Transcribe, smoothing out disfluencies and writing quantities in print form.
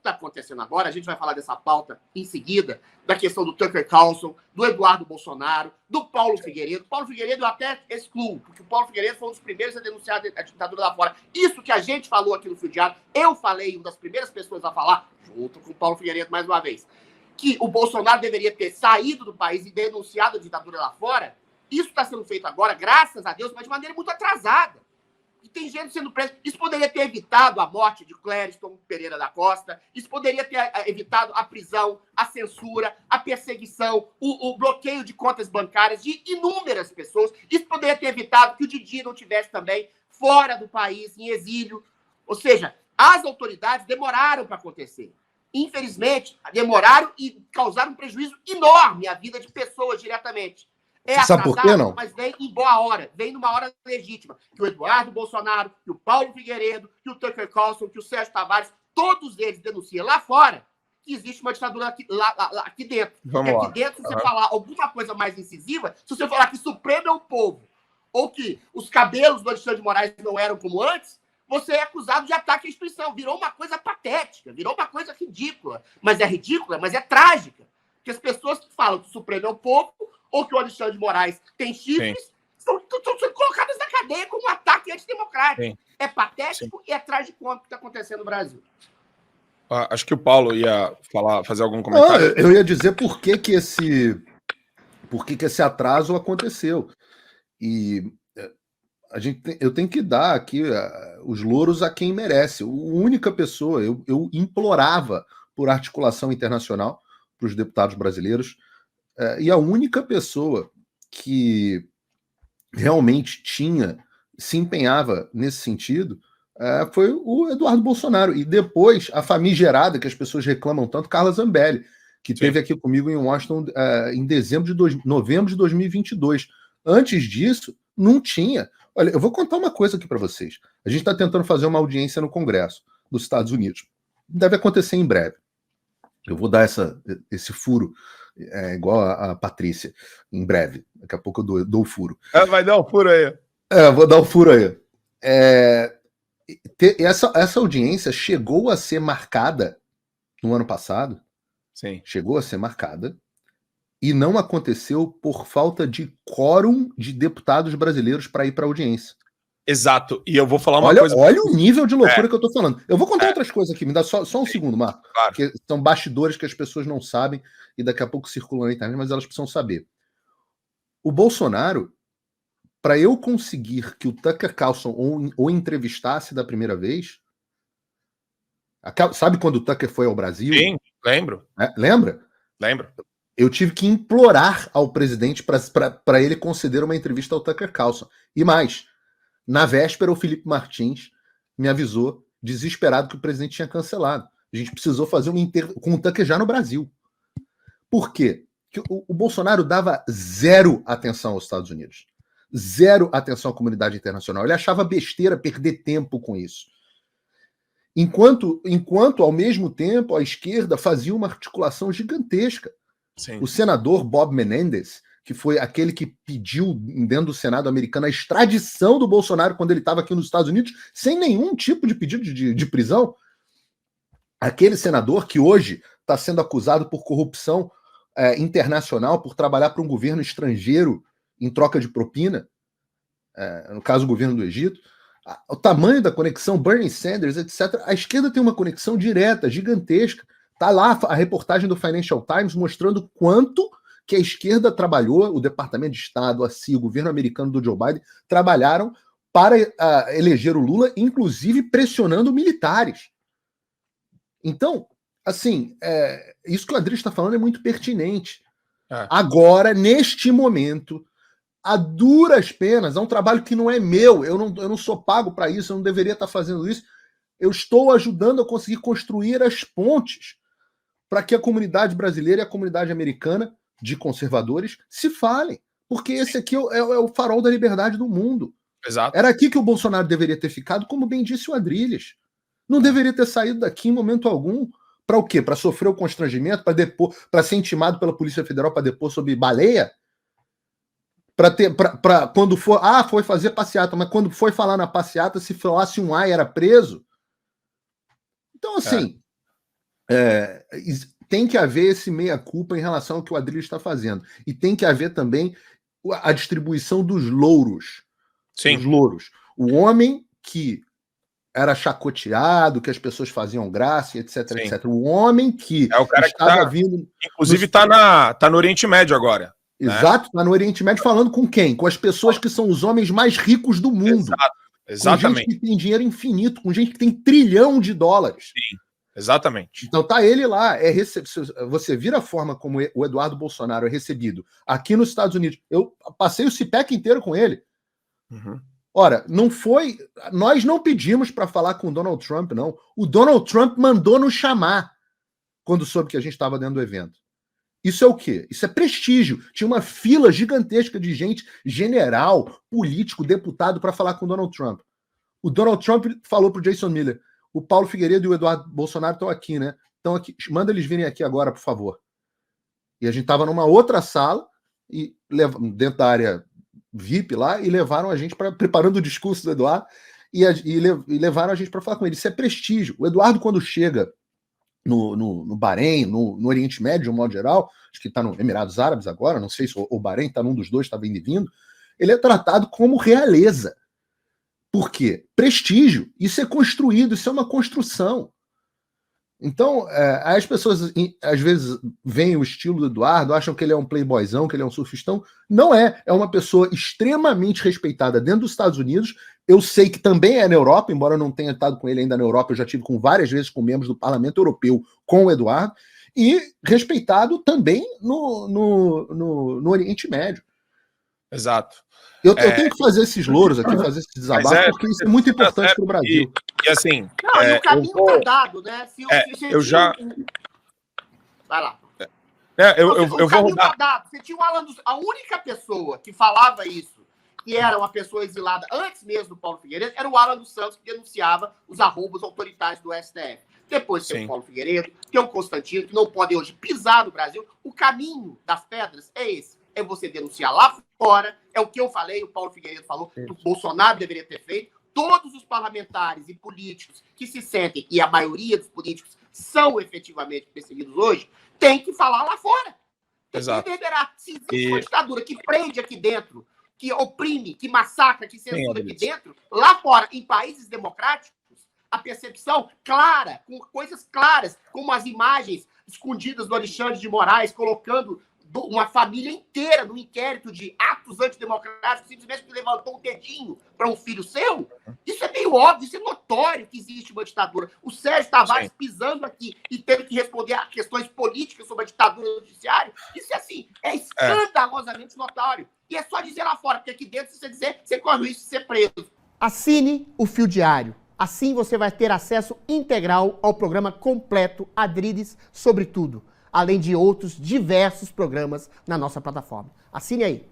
está acontecendo agora, a gente vai falar dessa pauta em seguida, da questão do Tucker Carlson, do Eduardo Bolsonaro, do Paulo Figueiredo. Paulo Figueiredo eu até excluo, porque o Paulo Figueiredo foi um dos primeiros a denunciar a ditadura lá fora. Isso que a gente falou aqui no Fio Diário, eu falei, uma das primeiras pessoas a falar, junto com o Paulo Figueiredo mais uma vez, que o Bolsonaro deveria ter saído do país e denunciado a ditadura lá fora. Isso está sendo feito agora, graças a Deus, mas de maneira muito atrasada. E tem gente sendo presa. Isso poderia ter evitado a morte de Clériston Pereira da Costa, isso poderia ter evitado a prisão, a censura, a perseguição, o bloqueio de contas bancárias de inúmeras pessoas. Isso poderia ter evitado que o Didi não tivesse também fora do país, em exílio. Ou seja, as autoridades demoraram para acontecer. Infelizmente, demoraram e causaram um prejuízo enorme à vida de pessoas diretamente. É sabe por quê, não? Mas vem em boa hora, vem numa hora legítima. Que o Eduardo Bolsonaro, que o Paulo Figueiredo, que o Tucker Carlson, que o Sérgio Tavares, todos eles denunciam lá fora que existe uma ditadura aqui dentro. Vamos aqui lá. dentro, se você falar alguma coisa mais incisiva, se você falar que Supremo é o povo, ou que os cabelos do Alexandre de Moraes não eram como antes, você é acusado de ataque à instituição. Virou uma coisa patética, virou uma coisa ridícula. Mas é ridícula, mas é trágica. Porque as pessoas que falam que o Supremo é o povo, ou que o Alexandre de Moraes tem chifres, estão sendo colocadas na cadeia como um ataque antidemocrático. Sim. É patético e é trágico o que está acontecendo no Brasil. Acho que o Paulo ia fazer algum comentário. Eu ia dizer por que esse atraso aconteceu. E eu tenho que dar aqui os louros a quem merece. A única pessoa, eu implorava por articulação internacional para os deputados brasileiros, e a única pessoa que realmente se empenhava nesse sentido foi o Eduardo Bolsonaro. E depois, a famigerada, que as pessoas reclamam tanto, Carla Zambelli, que esteve aqui comigo em Washington em novembro de 2022. Antes disso, não tinha. Olha, eu vou contar uma coisa aqui para vocês. A gente está tentando fazer uma audiência no Congresso dos Estados Unidos. Deve acontecer em breve. Eu vou dar esse furo, igual a Patrícia, em breve. Daqui a pouco eu dou o furo. Vai dar o furo aí. Vou dar o furo aí. Essa audiência chegou a ser marcada no ano passado. Sim. Chegou a ser marcada e não aconteceu por falta de quórum de deputados brasileiros para ir para a audiência. Exato. E eu vou falar uma coisa... Olha o nível de loucura que eu estou falando. Eu vou contar outras coisas aqui. Me dá só um segundo, Marco. Claro. Que são bastidores que as pessoas não sabem e daqui a pouco circulam na internet, mas elas precisam saber. O Bolsonaro, para eu conseguir que o Tucker Carlson o entrevistasse da primeira vez... Sabe quando o Tucker foi ao Brasil? Sim, lembro. Lembra? Lembro. Eu tive que implorar ao presidente para ele conceder uma entrevista ao Tucker Carlson. E mais, na véspera, o Felipe Martins me avisou, desesperado, que o presidente tinha cancelado. A gente precisou fazer com o Tucker já no Brasil. Por quê? Porque o Bolsonaro dava zero atenção aos Estados Unidos. Zero atenção à comunidade internacional. Ele achava besteira perder tempo com isso. Enquanto ao mesmo tempo, a esquerda fazia uma articulação gigantesca. Sim. O senador Bob Menendez, que foi aquele que pediu dentro do Senado americano a extradição do Bolsonaro quando ele estava aqui nos Estados Unidos, sem nenhum tipo de pedido de prisão. Aquele senador que hoje está sendo acusado por corrupção internacional, por trabalhar para um governo estrangeiro em troca de propina, no caso o governo do Egito. O tamanho da conexão, Bernie Sanders, etc. A esquerda tem uma conexão direta, gigantesca. Está lá a reportagem do Financial Times mostrando quanto que a esquerda trabalhou, o Departamento de Estado, a CIA, o governo americano do Joe Biden, trabalharam para eleger o Lula, inclusive pressionando militares. Então, assim, isso que o Adri está falando é muito pertinente. Agora, neste momento, a duras penas, é um trabalho que não é meu, eu não sou pago para isso, eu não deveria estar fazendo isso, eu estou ajudando a conseguir construir as pontes para que a comunidade brasileira e a comunidade americana de conservadores se falem, porque esse aqui é o farol da liberdade do mundo. Exato. Era aqui que o Bolsonaro deveria ter ficado, como bem disse o Adrilles. Não deveria ter saído daqui em momento algum. Para o quê? Para sofrer o constrangimento, para ser intimado pela Polícia Federal para depor sobre baleia? Para quando for, foi fazer passeata, mas quando foi falar na passeata, se falasse um ai, era preso. Então, assim, Tem que haver esse meia-culpa em relação ao que o Adrilles está fazendo. E tem que haver também a distribuição dos louros. Sim. Os louros. O homem que era chacoteado, que as pessoas faziam graça, etc, Sim. etc. O homem que é o cara estava que vindo... Inclusive tá no Oriente Médio agora. Exato, está no Oriente Médio falando com quem? Com as pessoas que são os homens mais ricos do mundo. Exatamente. Com gente que tem dinheiro infinito, com gente que tem $1 trilhão. Sim, exatamente. Então tá ele lá, você vira a forma como o Eduardo Bolsonaro é recebido aqui nos Estados Unidos. Eu passei o CPEC inteiro com ele. Uhum. Ora, nós não pedimos para falar com o Donald Trump, não. O Donald Trump mandou nos chamar quando soube que a gente estava dentro do evento. Isso é o quê? Isso é prestígio. Tinha uma fila gigantesca de gente, general, político, deputado, para falar com o Donald Trump. O Donald Trump falou para o Jason Miller: o Paulo Figueiredo e o Eduardo Bolsonaro estão aqui, né? Estão aqui, manda eles virem aqui agora, por favor. E a gente estava numa outra sala, dentro da área VIP lá, e levaram a gente preparando o discurso do Eduardo, e levaram a gente para falar com ele. Isso é prestígio. O Eduardo, quando chega no Bahrein, no Oriente Médio, de um modo geral, acho que está no Emirados Árabes agora, não sei se o Bahrein está num dos dois, está indo e vindo, ele é tratado como realeza. Por quê? Prestígio. Isso é construído, isso é uma construção. Então, as pessoas, às vezes, veem o estilo do Eduardo, acham que ele é um playboyzão, que ele é um surfistão. Não é. É uma pessoa extremamente respeitada dentro dos Estados Unidos. Eu sei que também é na Europa, embora eu não tenha estado com ele ainda na Europa, eu já tive várias vezes com membros do Parlamento Europeu com o Eduardo, e respeitado também no Oriente Médio. Exato. Eu tenho que fazer esses louros aqui, fazer esses desabafos, porque isso é muito importante para o Brasil. E assim... Não, e o caminho tá dado, né? Vai lá. Eu vou rodar... Tá dado. Você tinha o Alan dos... A única pessoa que falava isso, que era uma pessoa exilada antes mesmo do Paulo Figueiredo, era o Alan dos Santos, que denunciava os arrombos autoritários do STF. Depois tem o Paulo Figueiredo, tem o Constantino, que não podem hoje pisar no Brasil. O caminho das pedras é esse. É você denunciar lá fora, é o que eu falei, o Paulo Figueiredo falou, que o Bolsonaro deveria ter feito. Todos os parlamentares e políticos que se sentem, e a maioria dos políticos são efetivamente perseguidos hoje, tem que falar lá fora. Tem que reverberar. Se existe uma ditadura que prende aqui dentro, que oprime, que massacra, que censura aqui dentro, lá fora, em países democráticos, a percepção clara, com coisas claras, como as imagens escondidas do Alexandre de Moraes, colocando uma família inteira no inquérito de atos antidemocráticos, simplesmente porque levantou um dedinho para um filho seu. Isso é meio óbvio, isso é notório que existe uma ditadura. O Sérgio Tavares pisando aqui e tendo que responder a questões políticas sobre a ditadura do judiciário, isso é assim, é escandalosamente notório. E é só dizer lá fora, porque aqui dentro, se você dizer, você corre o risco de ser preso. Assine o Fio Diário. Assim você vai ter acesso integral ao programa completo Adrilles sobre tudo, além de outros diversos programas na nossa plataforma. Assine aí.